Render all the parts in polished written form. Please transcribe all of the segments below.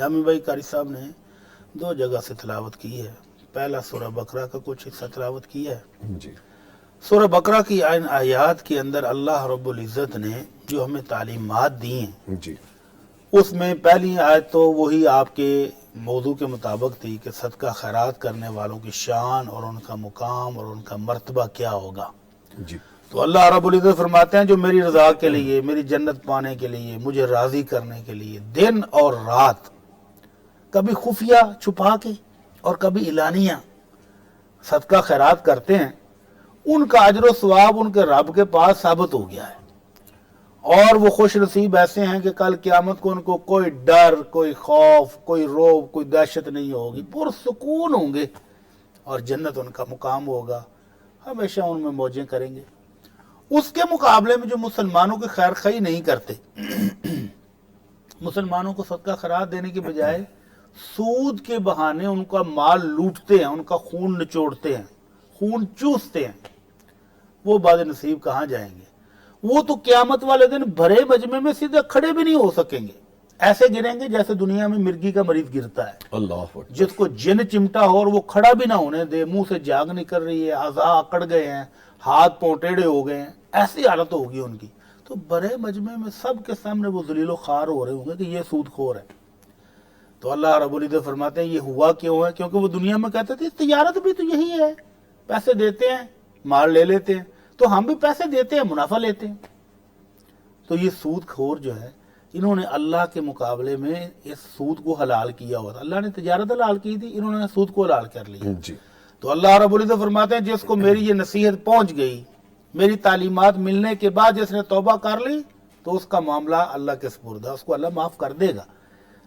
جامی بھائی قاری صاحب نے 2 جگہ سے تلاوت کی ہے. پہلا سورہ بقرہ کا کچھ حصہ تلاوت کیا ہے. جی سورہ بقرہ کی ان آیات کے اندر اللہ رب العزت نے جو ہمیں تعلیمات دی ہیں، جی اس میں پہلی آیت تو وہی آپ کے موضوع کے مطابق تھی کہ صدقہ خیرات کرنے والوں کی شان اور ان کا مقام اور ان کا مرتبہ کیا ہوگا. جی تو اللہ رب العزت فرماتے ہیں جو میری رضا کے لیے، میری جنت پانے کے لیے، مجھے راضی کرنے کے لیے دن اور رات کبھی خفیہ چھپا کے اور کبھی اعلانیہ صدقہ خیرات کرتے ہیں، ان کا اجر و ثواب ان کے رب کے پاس ثابت ہو گیا ہے. اور وہ خوش نصیب ایسے ہیں کہ کل قیامت کو ان کو کوئی ڈر، کوئی خوف، کوئی روب، کوئی دہشت نہیں ہوگی، پرسکون ہوں گے اور جنت ان کا مقام ہوگا، ہمیشہ ان میں موجیں کریں گے. اس کے مقابلے میں جو مسلمانوں کی خیر خواہی نہیں کرتے، مسلمانوں کو صدقہ خیرات دینے کے بجائے سود کے بہانے ان کا مال لوٹتے ہیں، ان کا خون نچوڑتے ہیں، خون چوستے ہیں، وہ بد نصیب کہاں جائیں گے؟ وہ تو قیامت والے دن بھرے مجمع میں سیدھے کھڑے بھی نہیں ہو سکیں گے، ایسے گریں گے جیسے دنیا میں مرگی کا مریض گرتا ہے، اللہ اکبر. جس کو جن چمٹا ہو اور وہ کھڑا بھی نہ ہونے دے، منہ سے جاگ نکل رہی ہے، اعضاء اکڑ گئے ہیں، ہاتھ پاؤں ٹیڑھے ہو گئے ہیں، ایسی حالت ہوگی ان کی. تو بڑے مجمع میں سب کے سامنے وہ ذلیل و خوار ہو رہے ہوں گے کہ یہ سود خور ہے. تو اللہ رب العزت فرماتے ہیں یہ ہوا کیوں ہے؟ کیونکہ وہ دنیا میں کہتے تھے تجارت بھی تو یہی ہے، پیسے دیتے ہیں، مال لے لیتے ہیں، تو ہم بھی پیسے دیتے ہیں، منافع لیتے ہیں. تو یہ سود خور جو ہے، انہوں نے اللہ کے مقابلے میں اس سود کو حلال کیا ہوا تھا. اللہ نے تجارت حلال کی تھی، انہوں نے سود کو حلال کر لیا. جی تو اللہ رب العزت فرماتے ہیں جس کو میری یہ نصیحت پہنچ گئی، میری تعلیمات ملنے کے بعد جس نے توبہ کر لی، تو اس کا معاملہ اللہ کے سپرد ہے، اس کو اللہ معاف کر دے گا.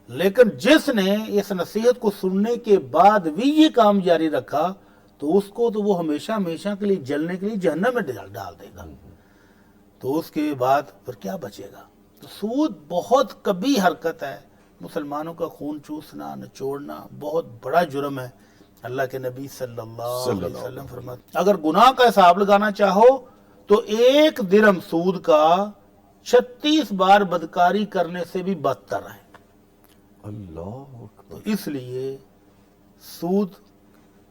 لیکن جس نے اس نصیحت کو سننے کے بعد بھی یہ کام جاری رکھا، تو اس کو تو وہ ہمیشہ ہمیشہ کے لیے جلنے کے لیے جہنم میں ڈال دے گا. تو اس کے بعد پھر کیا بچے گا؟ تو سود بہت کبھی حرکت ہے، مسلمانوں کا خون چوسنا، نچوڑنا بہت بڑا جرم ہے. اللہ کے نبی صلی اللہ علیہ وسلم فرماتے اگر گناہ کا حساب لگانا چاہو تو 1 درہم سود کا 36 بار بدکاری کرنے سے بھی بدتر ہے. اللہ تو اکبر. اس لیے سود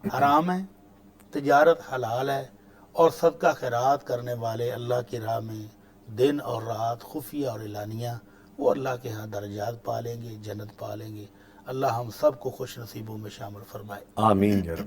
حرام ہے، تجارت حلال ہے، اور صدقہ خیرات کرنے والے اللہ کی راہ میں دن اور رات خفیہ اور اعلانیہ، وہ اللہ کے ہاں درجات پالیں گے، جنت پالیں گے. اللہ ہم سب کو خوش نصیبوں میں شامل فرمائے. آمین یا رب.